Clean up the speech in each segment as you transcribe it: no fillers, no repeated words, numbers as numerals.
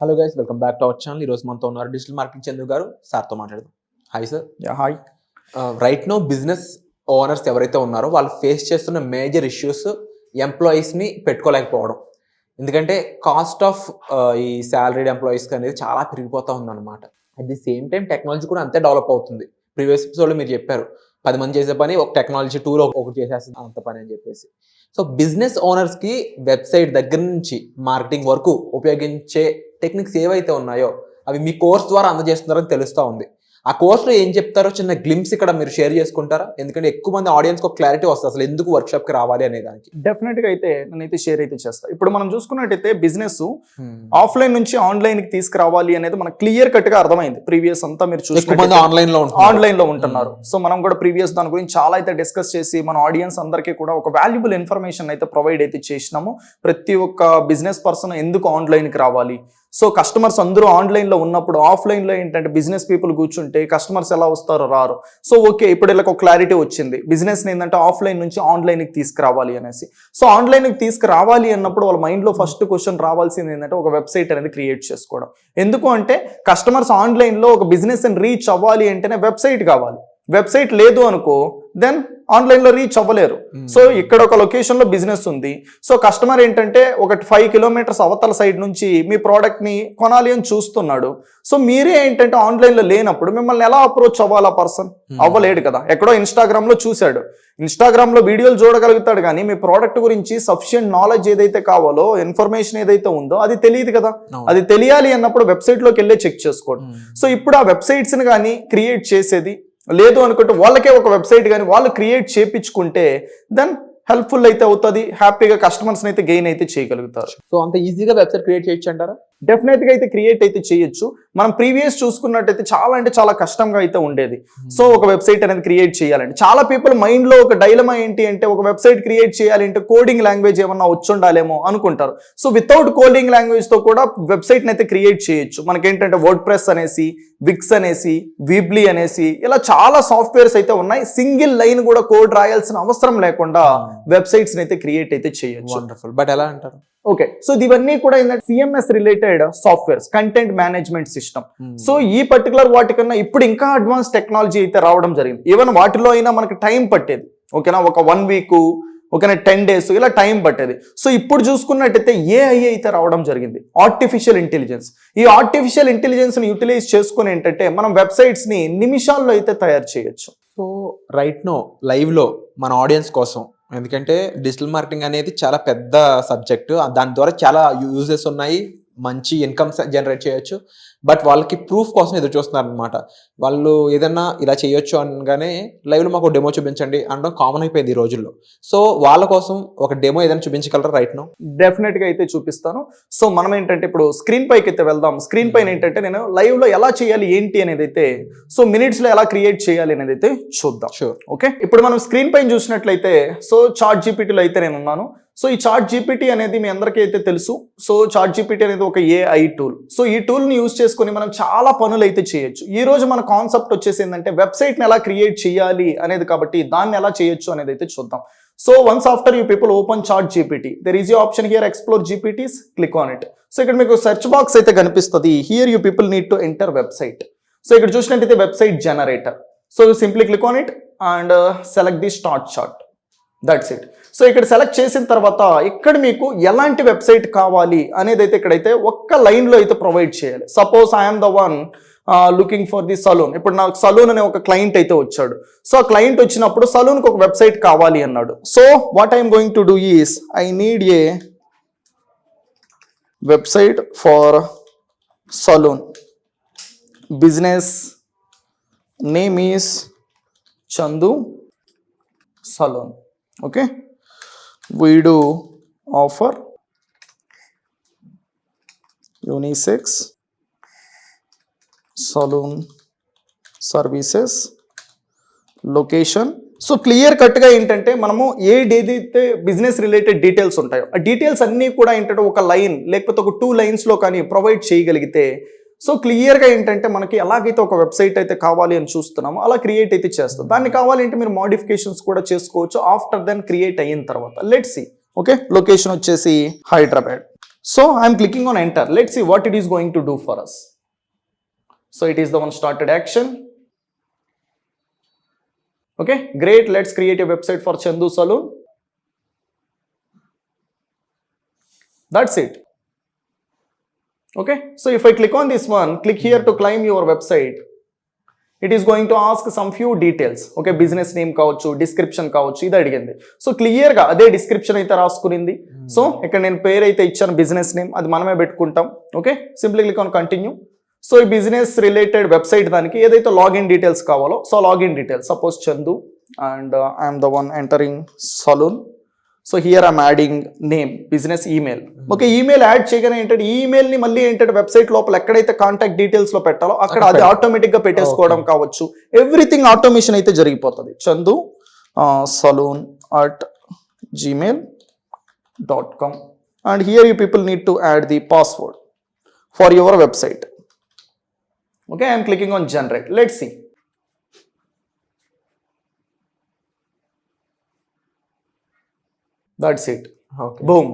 Hello guys, welcome back to our channel. ఈరోజు మనతో ఉన్నారు డిజిటల్ మార్కెటింగ్ చందు గారు. సార్తో మాట్లాడదాం. Hi sir. Hi. Right now business owners ఎవరైతే ఉన్నారో వాళ్ళు ఫేస్ చేస్తున్న మేజర్ ఇష్యూస్ ఎంప్లాయీస్ని పెట్టుకోలేకపోవడం. ఎందుకంటే కాస్ట్ ఆఫ్ ఈ శాలరీడ్ ఎంప్లాయీస్కి అనేది చాలా పెరిగిపోతూ ఉందన్నమాట. At the same time technology కూడా అంతే డెవలప్ అవుతుంది. ప్రీవియస్ ఎపిసోడ్లో మీరు చెప్పారు 10 మంది చేసే పని ఒక టెక్నాలజీ టూల్ ఒకటి చేసేస్తుంది అంత పని అని చెప్పేసి. సో బిజినెస్ ఓనర్స్కి వెబ్సైట్ దగ్గర నుంచి మార్కెటింగ్ వరకు ఉపయోగించే టెక్నిక్స్ ఏవైతే ఉన్నాయో అవి మీ కోర్స్ ద్వారా అందజేస్తున్నారని తెలుస్తూ ఉంది. ఆ కోర్స్లో ఏం చెప్తారో చిన్న గ్లిమ్స్ ఇక్కడ మీరు షేర్ చేసుకుంటారా? ఎందుకంటే ఎక్కువ మంది ఆడియన్స్కి ఒక క్లారిటీ వస్తుంది అసలు ఎందుకు వర్క్షాప్కి రావాలి అనే దానికి. డెఫినెట్గా అయితే నేనైతే షేర్ అయితే చేస్తాను. ఇప్పుడు మనం చూసుకున్నట్టయితే బిజినెస్ ఆఫ్లైన్ నుంచి ఆన్లైన్కి తీసుకురావాలి అనేది మనకు క్లియర్ కట్గా అర్థమైంది. ప్రీవియస్ అంతా మీరు చూసుకుంటే ఆన్లైన్ లో ఉంటున్నారు. సో మనం కూడా ప్రీవియస్ దాని గురించి చాలా అయితే డిస్కస్ చేసి మన ఆడియన్స్ అందరికీ కూడా ఒక వాల్యుబుల్ ఇన్ఫర్మేషన్ అయితే ప్రొవైడ్ అయితే చేసినాము. ప్రతి ఒక్క బిజినెస్ పర్సన్ ఎందుకు ఆన్లైన్కి రావాలి, సో కస్టమర్స్ అందరూ ఆన్లైన్లో ఉన్నప్పుడు ఆఫ్లైన్లో ఏంటంటే బిజినెస్ పీపుల్ కూర్చుంటే కస్టమర్స్ ఎలా వస్తారో రారు. సో ఓకే, ఇప్పుడు ఇలా ఒక క్లారిటీ వచ్చింది. బిజినెస్ ఏంటంటే ఆఫ్లైన్ నుంచి ఆన్లైన్కి తీసుకురావాలి అనేసి. సో ఆన్లైన్కి తీసుకురావాలి అన్నప్పుడు వాళ్ళ మైండ్లో ఫస్ట్ క్వశ్చన్ రావాల్సింది ఏంటంటే ఒక వెబ్సైట్ అనేది క్రియేట్ చేసుకోవడం. ఎందుకు అంటే కస్టమర్స్ ఆన్లైన్లో ఒక బిజినెస్ రీచ్ అవ్వాలి అంటేనే వెబ్సైట్ కావాలి. వెబ్సైట్ లేదు అనుకో దెన్ ఆన్లైన్లో రీచ్ అవ్వలేరు. సో ఇక్కడ ఒక లొకేషన్లో బిజినెస్ ఉంది. సో కస్టమర్ ఏంటంటే ఒక 5 కిలోమీటర్స్ అవతల సైడ్ నుంచి మీ ప్రోడక్ట్ని కొనాలి అని చూస్తున్నాడు. సో మీరే ఏంటంటే ఆన్లైన్లో లేనప్పుడు మిమ్మల్ని ఎలా అప్రోచ్ అవ్వాలి? ఆ పర్సన్ అవ్వలేడు కదా. ఎక్కడో ఇన్స్టాగ్రామ్లో చూశాడు, ఇన్స్టాగ్రామ్లో వీడియోలు చూడగలుగుతాడు, కానీ మీ ప్రోడక్ట్ గురించి సఫిషియెంట్ నాలెడ్జ్ ఏదైతే కావాలో, ఇన్ఫర్మేషన్ ఏదైతే ఉందో అది తెలియదు కదా. అది తెలియాలి అన్నప్పుడు వెబ్సైట్లోకి వెళ్ళే చెక్ చేసుకోండి. సో ఇప్పుడు ఆ వెబ్సైట్స్ని కానీ క్రియేట్ చేసేది లేదు అనుకుంటే వాళ్ళకే ఒక వెబ్సైట్ కానీ వాళ్ళు క్రియేట్ చేయించుకుంటే దెన్ హెల్ప్ఫుల్ అయితే అవుతుంది. హ్యాపీగా కస్టమర్స్ని అయితే గెయిన్ అయితే చేయగలుగుతారు. సో అంత ఈజీగా వెబ్సైట్ క్రియేట్ చేయొచ్చు అంటారా? డెఫినెట్గా అయితే క్రియేట్ అయితే చేయొచ్చు. మనం ప్రీవియస్ చూసుకున్నట్టయితే చాలా అంటే చాలా కష్టంగా అయితే ఉండేది. సో ఒక వెబ్సైట్ అనేది క్రియేట్ చేయాలంటే చాలా పీపుల్ మైండ్లో ఒక డైలమా ఏంటి అంటే ఒక వెబ్సైట్ క్రియేట్ చేయాలి అంటే కోడింగ్ లాంగ్వేజ్ ఏమన్నా వచ్చుండాలేమో అనుకుంటారు. సో వితౌట్ కోడింగ్ లాంగ్వేజ్తో కూడా వెబ్సైట్ని అయితే క్రియేట్ చేయొచ్చు. మనకేంటంటే వర్డ్ ప్రెస్ అనేసి, విక్స్ అనేసి, వీబ్లీ అనేసి ఇలా చాలా సాఫ్ట్వేర్స్ అయితే ఉన్నాయి. సింగిల్ లైన్ కూడా కోడ్ రాయాల్సిన అవసరం లేకుండా వెబ్సైట్స్ని అయితే క్రియేట్ అయితే చేయొచ్చు. వండర్ఫుల్. బట్ ఎలా అంటారు? ఓకే, సో ఇవన్నీ కూడా ఏంటంటే CMS related softwares, content management system. So ఈ పర్టికులర్ వాటికన్నా ఇప్పుడు ఇంకా అడ్వాన్స్ టెక్నాలజీ అయితే రావడం జరిగింది. ఈవెన్ వాటిలో అయినా మనకి టైం పట్టేది, ఓకేనా, ఒక 1 వీక్, ఓకేనా, 10 డేస్ ఇలా టైం పట్టేది. సో ఇప్పుడు చూసుకున్నట్టయితే ఏఐ అయితే రావడం జరిగింది, ఆర్టిఫిషియల్ ఇంటెలిజెన్స్. ఈ ఆర్టిఫిషియల్ ఇంటెలిజెన్స్ని యూటిలైజ్ చేసుకుని ఏంటంటే మనం వెబ్సైట్స్ని నిమిషాల్లో అయితే తయారు చేయొచ్చు. సో రైట్ నో లైవ్లో మన ఆడియన్స్ కోసం, ఎందుకంటే డిజిటల్ మార్కెటింగ్ అనేది చాలా పెద్ద సబ్జెక్టు, దాని ద్వారా చాలా యూజెస్ ఉన్నాయి, మంచి ఇన్కమ్ జనరేట్ చేయొచ్చు. బట్ వాళ్ళకి ప్రూఫ్ కోసం ఎదురు చూస్తున్నారు అనమాట. వాళ్ళు ఏదన్నా ఇలా చేయొచ్చు అనగానే లైవ్లో మాకు డెమో చూపించండి అనడం కామన్ అయిపోయింది ఈ రోజుల్లో. సో వాళ్ళ కోసం ఒక డెమో ఏదైనా చూపించగలరా రైట్ నో? డెఫినెట్గా అయితే చూపిస్తాను. సో మనం ఏంటంటే ఇప్పుడు స్క్రీన్ పైకి అయితే వెళ్దాం. స్క్రీన్ పైన ఏంటంటే నేను లైవ్లో ఎలా చేయాలి ఏంటి అనేది అయితే, సో మినిట్స్లో ఎలా క్రియేట్ చేయాలి అనేది అయితే చూద్దాం. షూర్. ఓకే, ఇప్పుడు మనం స్క్రీన్ పైన చూసినట్లయితే సో చాట్ జీపీటీలో అయితే నేను ఉన్నాను. సో ఈ చాట్ జీపీటీ అనేది మీ అందరికీ అయితే తెలుసు. సో చాట్ జీపీటీ అనేది ఒక ఏఐ టూల్. సో ఈ టూల్ని యూజ్ చేసుకొని మనం చాలా పనులు అయితే చేయొచ్చు. ఈ రోజు మన కాన్సెప్ట్ వచ్చేసి ఏంటంటే వెబ్సైట్ని ఎలా క్రియేట్ చేయాలి అనేది, కాబట్టి దాన్ని ఎలా చేయొచ్చు అనేది అయితే చూద్దాం. So once after you people open chat GPT, there is you option here explore GPTs, click on it. So ఇక్కడ మీకు సెర్చ్ బాక్స్ అయితే కనిపిస్తుంది. Here you people need to enter website. So ఇక్కడ చూసినట్టయితే website generator. So simply click on it and select the start chart. That's it. So ఇక్కడ select చేసిన తర్వాత ఇక్కడ మీకు ఎలాంటి వెబ్సైట్ కావాలి అనేది అయితే ఇక్కడైతే ఒక్క లైన్లో అయితే ప్రొవైడ్ చేయాలి. Suppose I'm the one looking for the salon. ఇప్పుడు నాకు సలూన్ అనే ఒక క్లయింట్ అయితే వచ్చాడు. సో ఆ క్లయింట్ వచ్చినప్పుడు సలూన్కి ఒక వెబ్సైట్ కావాలి అన్నాడు. So what I'm going to do is I need a website for salon. Business name is Chandu salon. Okay, we do offer unisex saloon services, location. సో క్లియర్ కట్గా ఏంటంటే మనము ఏదైతే బిజినెస్ రిలేటెడ్ డీటెయిల్స్ ఉంటాయో ఆ డీటెయిల్స్ అన్నీ కూడా ఏంటంటే ఒక లైన్ లేకపోతే ఒక 2 లైన్స్లో కానీ ప్రొవైడ్ చేయగలిగితే సో క్లియర్గా ఏంటంటే మనకి ఎలాగైతే ఒక వెబ్సైట్ అయితే కావాలి అని చూస్తున్నామో అలా క్రియేట్ అయితే చేస్తాం. దాన్ని కావాలంటే మీరు మోడిఫికేషన్స్ కూడా చేసుకోవచ్చు ఆఫ్టర్ దెన్ క్రియేట్ అయిన తర్వాత. Let's see. ఓకే, లొకేషన్ వచ్చేసి Hyderabad. So I'm clicking on enter. Let's see what it is going to do for us. So it is the one started action. Okay, great. Let's create a website for Chandu Saloon. That's it. Okay, so if I click on this one, click here to claim your website. It is going to ask some few details. Okay, business name కావచ్చు, description కావచ్చు, ఇది అడిగింది. So క్లియర్గా అదే description అయితే రాసుకునింది. So ఇక్కడ నేను పేరు అయితే ఇచ్చాను, బిజినెస్ నేమ్, అది మనమే పెట్టుకుంటాం. Okay, simply click on continue. So ఈ బిజినెస్ రిలేటెడ్ వెబ్సైట్ దానికి ఏదైతే లాగిన్ డీటెయిల్స్ కావాలో, so login details suppose Chandu and I'm the one entering salon. So here I'm adding name, business email. Okay, email add చేయగానే ఏంటంటే ఈమెయిల్ని మళ్ళీ ఏంటంటే website లోపల ఎక్కడైతే కాంటాక్ట్ డీటెయిల్స్లో పెట్టాలో అక్కడ అది ఆటోమేటిక్గా పెట్టేసుకోవడం కావచ్చు. ఎవ్రీథింగ్ ఆటోమేషన్ అయితే జరిగిపోతుంది. Chandu salon @gmail.com and here you people need to add the password for your website. Okay, I am clicking on generate. Let's see. That's it. Okay, Boom.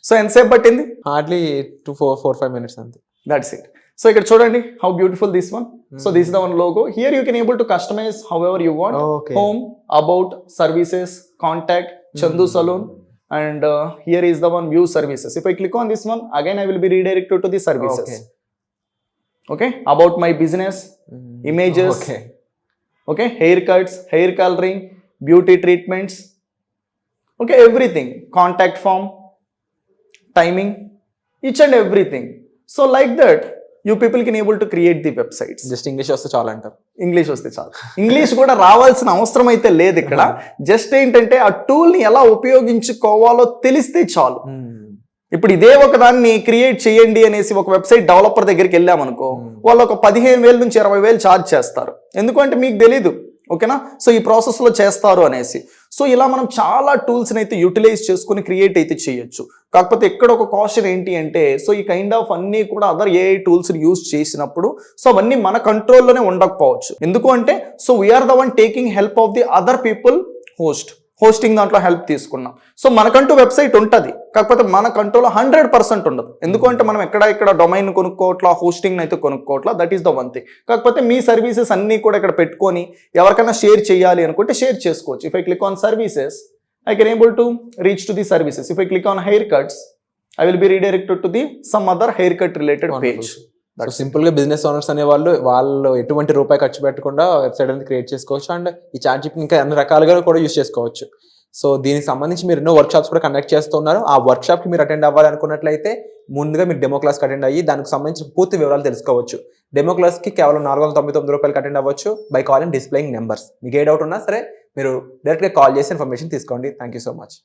So ఎంతసేపు పట్టింది? హార్డ్లీ 4-5 minutes అంతే. That's it. So ఇక్కడ చూడండి how beautiful this one. So this is the one logo. Here you can able to customize however you want. Okay. Home, about, services, contact, Chandu Saloon, and here is the one view services. If I click on this one, again I will be redirected to the services. Okay. Okay, about my business, images, okay, okay, haircuts, hair coloring, beauty treatments, okay, everything, contact form, timing, each and everything. So like that you people can able to create the websites. Just English వస్తే చాలా అంటారు. English వస్తే చాలు. English కూడా రావాల్సిన అవసరం అయితే లేదు ఇక్కడ. జస్ట్ ఏంటంటే ఆ టూల్ని ఎలా ఉపయోగించుకోవాలో తెలిస్తే చాలు. ఇప్పుడు ఇదే ఒక దాన్ని క్రియేట్ చేయండి అనేసి ఒక వెబ్సైట్ డెవలపర్ దగ్గరికి వెళ్ళామనుకో, వాళ్ళు ఒక 15,000 నుంచి 20,000 ఛార్జ్ చేస్తారు. ఎందుకంటే మీకు తెలీదు. ఓకేనా, సో ఈ ప్రాసెస్లో చేస్తారు అనేసి. సో ఇలా మనం చాలా టూల్స్ని అయితే యూటిలైజ్ చేసుకుని క్రియేట్ అయితే చేయొచ్చు. కాకపోతే ఎక్కడ ఒక కాషన్ ఏంటి అంటే, సో ఈ కైండ్ ఆఫ్ అన్నీ కూడా అదర్ ఏఐ టూల్స్ని యూజ్ చేసినప్పుడు సో అవన్నీ మన కంట్రోల్లోనే ఉండకపోవచ్చు. ఎందుకు అంటే so we're the one taking help of the other people hosting దాంట్లో హెల్ప్ తీసుకున్నాం. సో మనకంటూ వెబ్సైట్ ఉంటుంది, కాకపోతే మన కంట్రోల్ 100% ఉండదు. ఎందుకంటే మనం ఇక్కడ డొమైన్ కొనుక్కోవట్లా, హోస్టింగ్ అయితే కొనుక్కోవట్లా. That is the one thing. కాకపోతే మీ సర్వీసెస్ అన్నీ కూడా ఇక్కడ పెట్టుకొని ఎవరికైనా షేర్ చేయాలి అనుకుంటే షేర్ చేసుకోవచ్చు. If I click on services, I can able to reach to the services. If I click on haircuts, I will be redirected to the some other haircut related page. Simple గా business owners అనే వాళ్ళు ఎటువంటి రూపాయి ఖర్చు పెట్టకుండా website అనేది create చేసుకోవచ్చు. And ఈ చాట్ ఇంకా అన్ని రకాలుగా కూడా యూస్ చేసుకోవచ్చు. సో దీనికి సంబంధించి మీరు ఎన్నో వర్క్ షాప్స్ కూడా కండక్ట్ చేస్తున్నారు. ఆ వర్క్ షాప్ కి మీరు అటెండ్ అవ్వాలనుకున్నట్లయితే ముందుగా మీరు డెమో క్లాస్కి అటెండ్ అయ్యి దానికి సంబంధించిన పూర్తి వివరాలు తెలుసుకోవచ్చు. డెమో క్లాస్కి కేవలం 499 రూపాయలకి అటెండ్ అవ్వచ్చు బై కాలింగ్ డిస్ప్లేయింగ్ నెంబర్స్. మీకు ఏ డౌట్ ఉన్నా సరే మీరు డైరెక్ట్గా కాల్ చేసి ఇన్ఫర్మేషన్ తీసుకోండి. Thank you so much.